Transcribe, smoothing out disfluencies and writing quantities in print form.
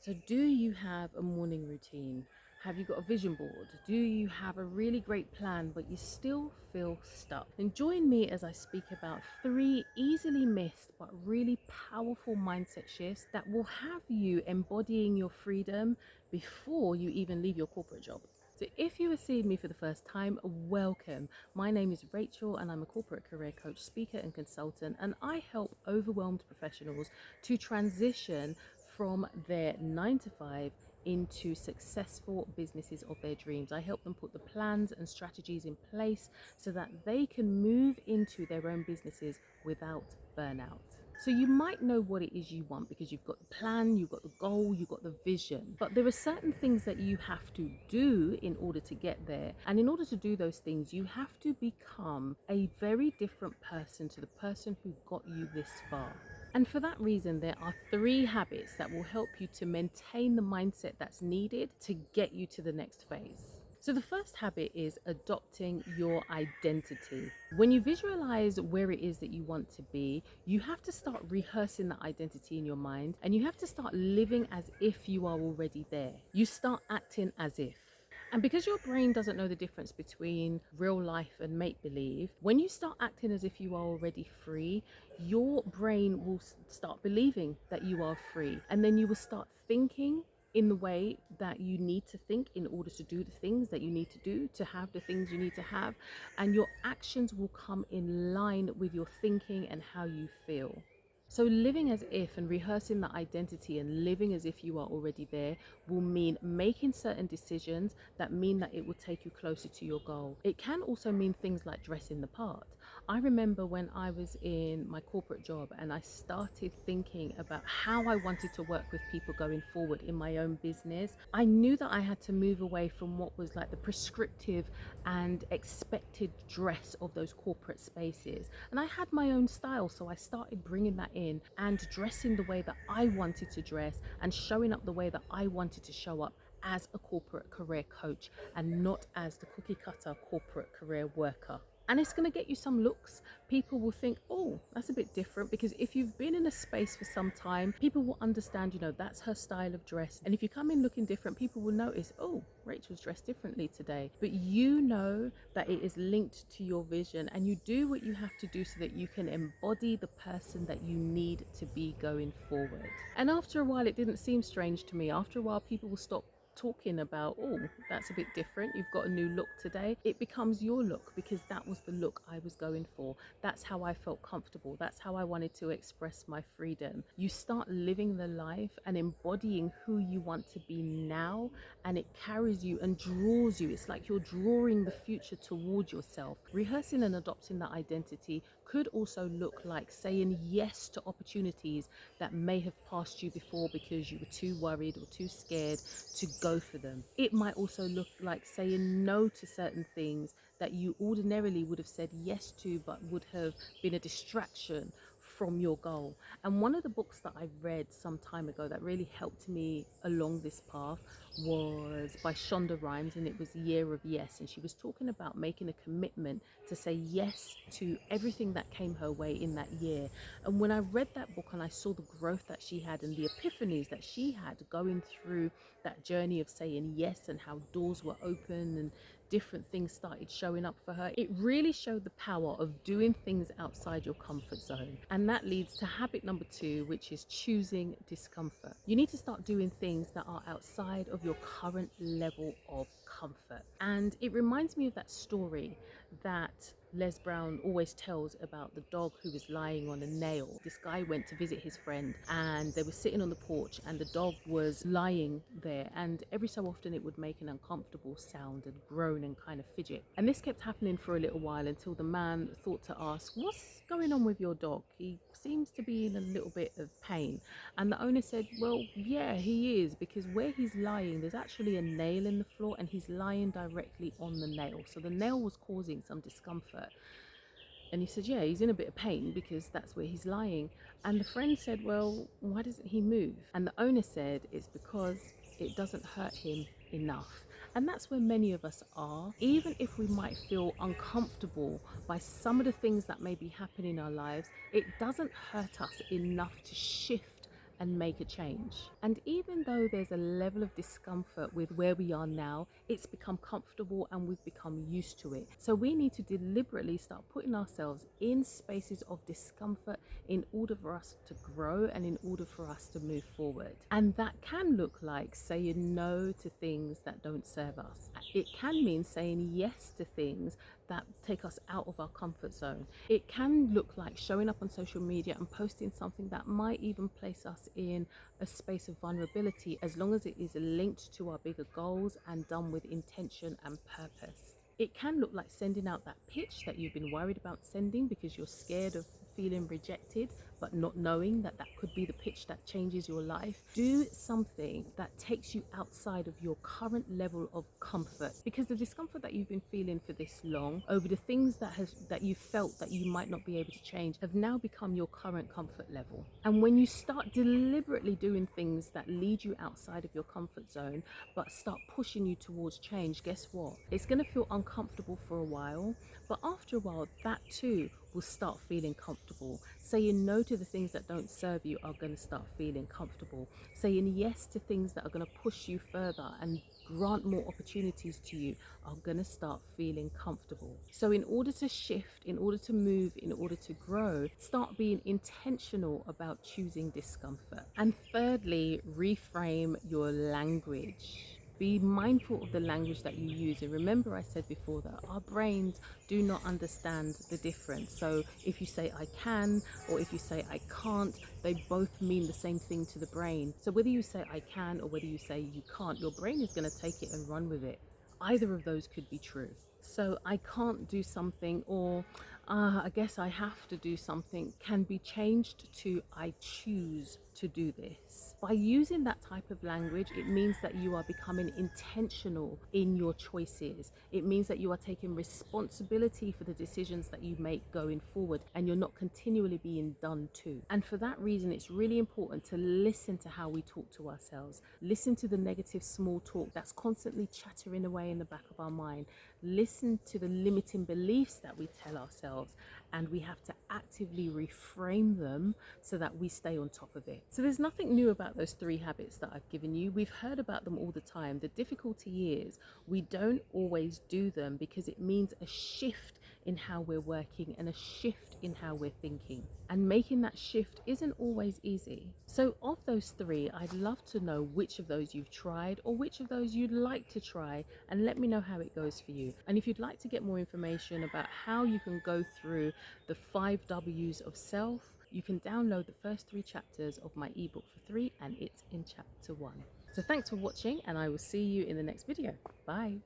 So, do you have a morning routine? Have you got a vision board? Do you have a really great plan, but you still feel stuck? Then join me as I speak about three easily missed but really powerful mindset shifts that will have you embodying your freedom before you even leave your corporate job. So, if you are seeing me for the first time, welcome. My name is Rachel, and I'm a corporate career coach, speaker, and consultant. And I help overwhelmed professionals to transition from their 9 to 5 into successful businesses of their dreams. I help them put the plans and strategies in place so that they can move into their own businesses without burnout. So you might know what it is you want because you've got the plan, you've got the goal, you've got the vision. But there are certain things that you have to do in order to get there. And in order to do those things, you have to become a very different person to the person who got you this far. And for that reason, there are three habits that will help you to maintain the mindset that's needed to get you to the next phase. So, the first habit is adopting your identity. When you visualize where it is that you want to be, you have to start rehearsing that identity in your mind and you have to start living as if you are already there. You start acting as if. And because your brain doesn't know the difference between real life and make believe, when you start acting as if you are already free, your brain will start believing that you are free. And then you will start thinking in the way that you need to think in order to do the things that you need to do, to have the things you need to have. And your actions will come in line with your thinking and how you feel. So, living as if and rehearsing that identity and living as if you are already there will mean making certain decisions that mean that it will take you closer to your goal. It can also mean things like dressing the part. I remember when I was in my corporate job and I started thinking about how I wanted to work with people going forward in my own business, I knew that I had to move away from what was like the prescriptive and expected dress of those corporate spaces. And I had my own style, so I started bringing that in and dressing the way that I wanted to dress and showing up the way that I wanted to show up as a corporate career coach and not as the cookie cutter corporate career worker. And it's going to get you some looks. People will think, oh, that's a bit different, because if you've been in a space for some time, people will understand, that's her style of dress. And if you come in looking different, people will notice, oh, Rachel's dressed differently today. But you know that it is linked to your vision, and you do what you have to do so that you can embody the person that you need to be going forward. And after a while, it didn't seem strange to me. After a while, people will stop talking about, oh, that's a bit different, you've got a new look today. It becomes your look because that was the look I was going for. That's how I felt comfortable. That's how I wanted to express my freedom. You start living the life and embodying who you want to be now, and it carries you and draws you. It's like you're drawing the future towards yourself. Rehearsing and adopting that identity could also look like saying yes to opportunities that may have passed you before because you were too worried or too scared to go for them. It might also look like saying no to certain things that you ordinarily would have said yes to, but would have been a distraction from your goal. And one of the books that I read some time ago that really helped me along this path was by Shonda Rhimes, and it was Year of Yes. And she was talking about making a commitment to say yes to everything that came her way in that year. And when I read that book and I saw the growth that she had and the epiphanies that she had going through that journey of saying yes, and how doors were open and different things started showing up for her, it really showed the power of doing things outside your comfort zone. And that leads to habit number 2, which is choosing discomfort. You need to start doing things that are outside of your current level of comfort. And it reminds me of that story that Les Brown always tells about the dog who was lying on a nail. This guy went to visit his friend and they were sitting on the porch, and the dog was lying there, and every so often it would make an uncomfortable sound and groan and kind of fidget. And this kept happening for a little while until the man thought to ask, what's going on with your dog? He seems to be in a little bit of pain. And the owner said, well, yeah, he is, because where he's lying, there's actually a nail in the floor and he's lying directly on the nail. So the nail was causing some discomfort. And he said, yeah, he's in a bit of pain because that's where he's lying. And the friend said, well, why doesn't he move? And the owner said, it's because it doesn't hurt him enough. And that's where many of us are. Even if we might feel uncomfortable by some of the things that may be happening in our lives, it doesn't hurt us enough to shift and make a change. And even though there's a level of discomfort with where we are now, it's become comfortable and we've become used to it. So we need to deliberately start putting ourselves in spaces of discomfort in order for us to grow and in order for us to move forward. And that can look like saying no to things that don't serve us. It can mean saying yes to things that take us out of our comfort zone. It can look like showing up on social media and posting something that might even place us in a space of vulnerability, as long as it is linked to our bigger goals and done with intention and purpose. It can look like sending out that pitch that you've been worried about sending because you're scared of feeling rejected, but not knowing that that could be the pitch that changes your life. Do something that takes you outside of your current level of comfort, because the discomfort that you've been feeling for this long over the things that you felt that you might not be able to change have now become your current comfort level. And when you start deliberately doing things that lead you outside of your comfort zone but start pushing you towards change, guess what? It's going to feel uncomfortable for a while, but after a while that too will start feeling comfortable. Saying no to the things that don't serve you are going to start feeling comfortable. Saying yes to things that are going to push you further and grant more opportunities to you are going to start feeling comfortable. So in order to shift, in order to move, in order to grow, start being intentional about choosing discomfort. And thirdly, reframe your language. Be mindful of the language that you use. And remember, I said before that our brains do not understand the difference. So if you say I can or if you say I can't, they both mean the same thing to the brain. So whether you say I can or whether you say you can't, your brain is going to take it and run with it. Either of those could be true. So I can't do something, or I guess I have to do something, can be changed to I choose to do this. By using that type of language, it means that you are becoming intentional in your choices. It means that you are taking responsibility for the decisions that you make going forward, and you're not continually being done to. And for that reason, it's really important to listen to how we talk to ourselves. Listen to the negative small talk that's constantly chattering away in the back of our mind. Listen to the limiting beliefs that we tell ourselves, and we have to actively reframe them so that we stay on top of it. So there's nothing new about those 3 habits that I've given you. We've heard about them all the time. The difficulty is we don't always do them because it means a shift in how we're working and a shift in how we're thinking. And making that shift isn't always easy. So of those 3, I'd love to know which of those you've tried or which of those you'd like to try, and let me know how it goes for you. And if you'd like to get more information about how you can go through the 5 W's of self, you can download the first 3 chapters of my ebook for free, and it's in chapter 1. So thanks for watching, and I will see you in the next video. Bye.